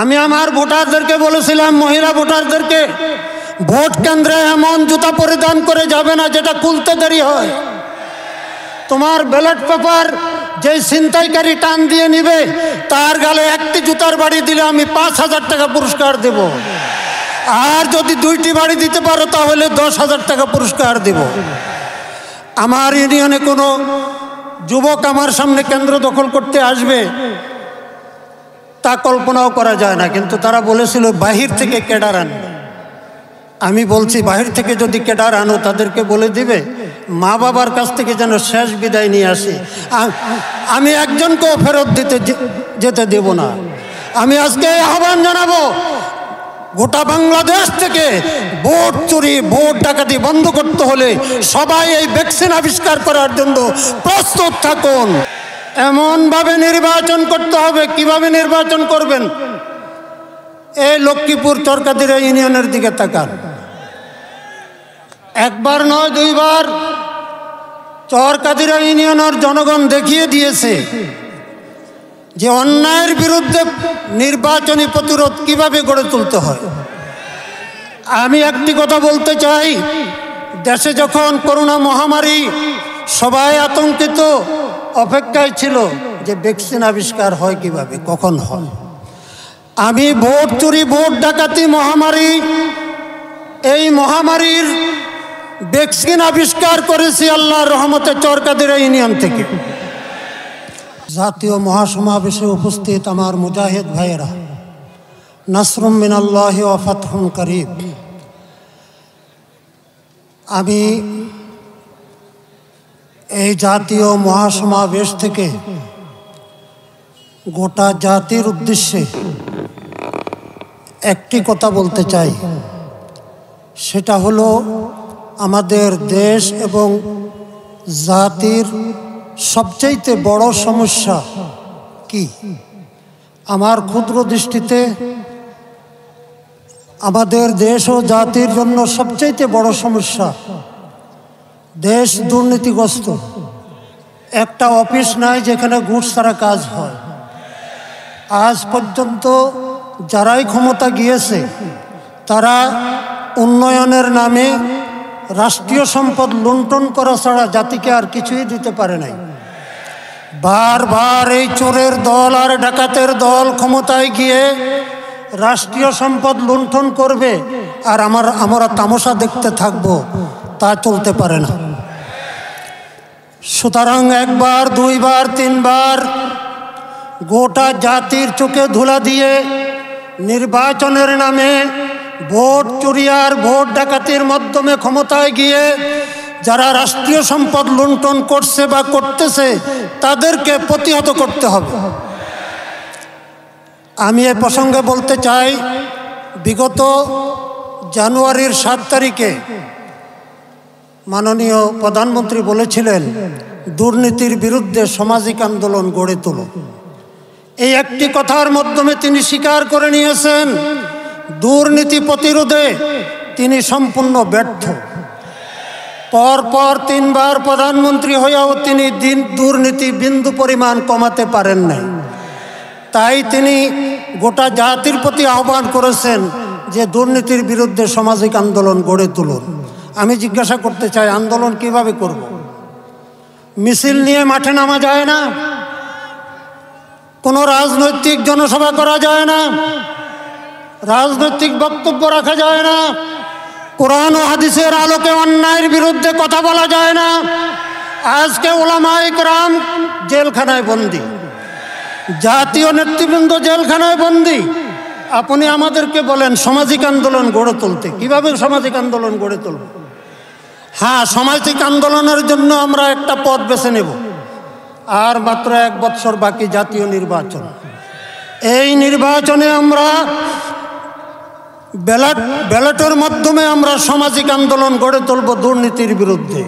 আমি আমার ভোটারদেরকে বলেছিলাম, মহিলা ভোটারদেরকে, ভোট কেন্দ্রে এমন জুতা পরিধান করে যাবে না যেটা খুলতে দেরি হয়। তোমার ব্যালট পেপার যে ছিনতাইকারী টান দিয়ে নিবে তার গালে একটি জুতার বাড়ি দিলে আমি 5,000 টাকা পুরস্কার দেব, আর যদি 2টি বাড়ি দিতে পারো তাহলে 10,000 টাকা পুরস্কার দেব। আমার ইউনিয়নে কোনো যুবক আমার সামনে কেন্দ্র দখল করতে আসবে তা কল্পনাও করা যায় না, কিন্তু তারা বলেছিল বাহির থেকে ক্যাডার আন। আমি বলছি বাহির থেকে যদি ক্যাডার আনো তাদেরকে বলে দিবে মা বাবার কাছ থেকে যেন শেষ বিদায় নিয়ে আসি। আমি একজনকেও ফেরত যেতে দেব না। আমি আজকে আহ্বান জানাবো, গোটা বাংলাদেশ থেকে ভোট চুরি, ভোট ডাকাতি বন্ধ করতে হলে সবাই এই ভ্যাকসিন আবিষ্কার করার জন্য প্রস্তুত থাকুন। এমনভাবে নির্বাচন করতে হবে। কিভাবে নির্বাচন করবেন? এই লক্ষ্মীপুর চরকাদিরা ইউনিয়নের দিকে তাকান। একবার নয়, 2বার চরকাদিরা ইউনিয়নের জনগণ দেখিয়ে দিয়েছে যে অন্যায়ের বিরুদ্ধে নির্বাচনী প্রতিরোধ কিভাবে গড়ে তুলতে হয়। আমি একটি কথা বলতে চাই, দেশে যখন করোনা মহামারী, সবাই আতঙ্কিত, অপেক্ষায় ছিল যে ভ্যাকসিন আবিষ্কার হয় কিভাবে, কখন হয়। আমি ভোট চুরি, ভোট ডাকাতি মহামারী, এই মহামারীর ভ্যাকসিন আবিষ্কার করেছি আল্লাহর রহমতে চরকাদিরা ইউনিয়ন থেকে। জাতীয় মহাসমাবেশে উপস্থিত আমার মুজাহিদ ভাইয়েরা, নাসরুম মিনাল্লাহি ওয়া ফাতহুন করিব। আমি এই জাতীয় মহাসমাবেশ থেকে গোটা জাতির উদ্দেশ্যে একটি কথা বলতে চাই, সেটা হলো আমাদের দেশ এবং জাতির সবচাইতে বড় সমস্যা কি? আমার ক্ষুদ্র দৃষ্টিতে আমাদের দেশ ও জাতির জন্য সবচাইতে বড় সমস্যা, দেশ দুর্নীতিগ্রস্ত। একটা অফিস নাই যেখানে ঘুষ ছাড়া কাজ হয়। আজ পর্যন্ত যারাই ক্ষমতা গিয়েছে তারা উন্নয়নের নামে রাষ্ট্রীয় সম্পদ লুণ্ঠন করা ছাড়া জাতিকে আর কিছুই দিতে পারে নাই। বারবার এই চোরের দল আর ডাকাতের দল ক্ষমতায় গিয়ে রাষ্ট্রীয় সম্পদ লুণ্ঠন করবে আর আমরা তামাশা দেখতে থাকব, তা চলতে পারে না। সুতরাং 1বার, 2বার, 3বার গোটা জাতির চোখে ধুলা দিয়ে নির্বাচনের নামে ভোট চুরি আর ভোট ডাকাতির মাধ্যমে ক্ষমতায় গিয়ে যারা রাষ্ট্রীয় সম্পদ লুণ্ঠন করছে বা করতেছে তাদেরকে প্রতিহত করতে হবে। আমি এ প্রসঙ্গে বলতে চাই, বিগত জানুয়ারির 7 তারিখে মাননীয় প্রধানমন্ত্রী বলেছিলেন দুর্নীতির বিরুদ্ধে সামাজিক আন্দোলন গড়ে তোলো। এই একটি কথার মাধ্যমে তিনি স্বীকার করে নিয়েছেন দুর্নীতি প্রতিরোধে তিনি সম্পূর্ণ ব্যর্থ। পরপর 3বার প্রধানমন্ত্রী হয়েও তিনি দুর্নীতি বিন্দু পরিমাণ কমাতে পারেন নাই। তাই তিনি গোটা জাতির প্রতি আহ্বান করেছেন যে দুর্নীতির বিরুদ্ধে সামাজিক আন্দোলন গড়ে তুলুন। আমি জিজ্ঞাসা করতে চাই, আন্দোলন কিভাবে করব? মিছিল নিয়ে মাঠে নামা যায় না, কোনো রাজনৈতিক জনসভা করা যায় না, রাজনৈতিক বক্তব্য রাখা যায় না, কোরআন ও হাদিসের আলোকে অন্যায়ের বিরুদ্ধে কথা বলা যায় না। আজকে উলামায়ে কেরাম জেলখানায় বন্দী, জাতীয় নেতৃবৃন্দ জেলখানায় বন্দী। আপনি আমাদেরকে বলেন সামাজিক আন্দোলন গড়ে তুলতে, কিভাবে সামাজিক আন্দোলন গড়ে তুলব? হ্যাঁ, সামাজিক আন্দোলনের জন্য আমরা একটা পথ বেছে নেব। আর মাত্র 1 বছর বাকি জাতীয় নির্বাচন। এই নির্বাচনে আমরা ব্যালটের মাধ্যমে আমরা সামাজিক আন্দোলন গড়ে তুলব দুর্নীতির বিরুদ্ধে।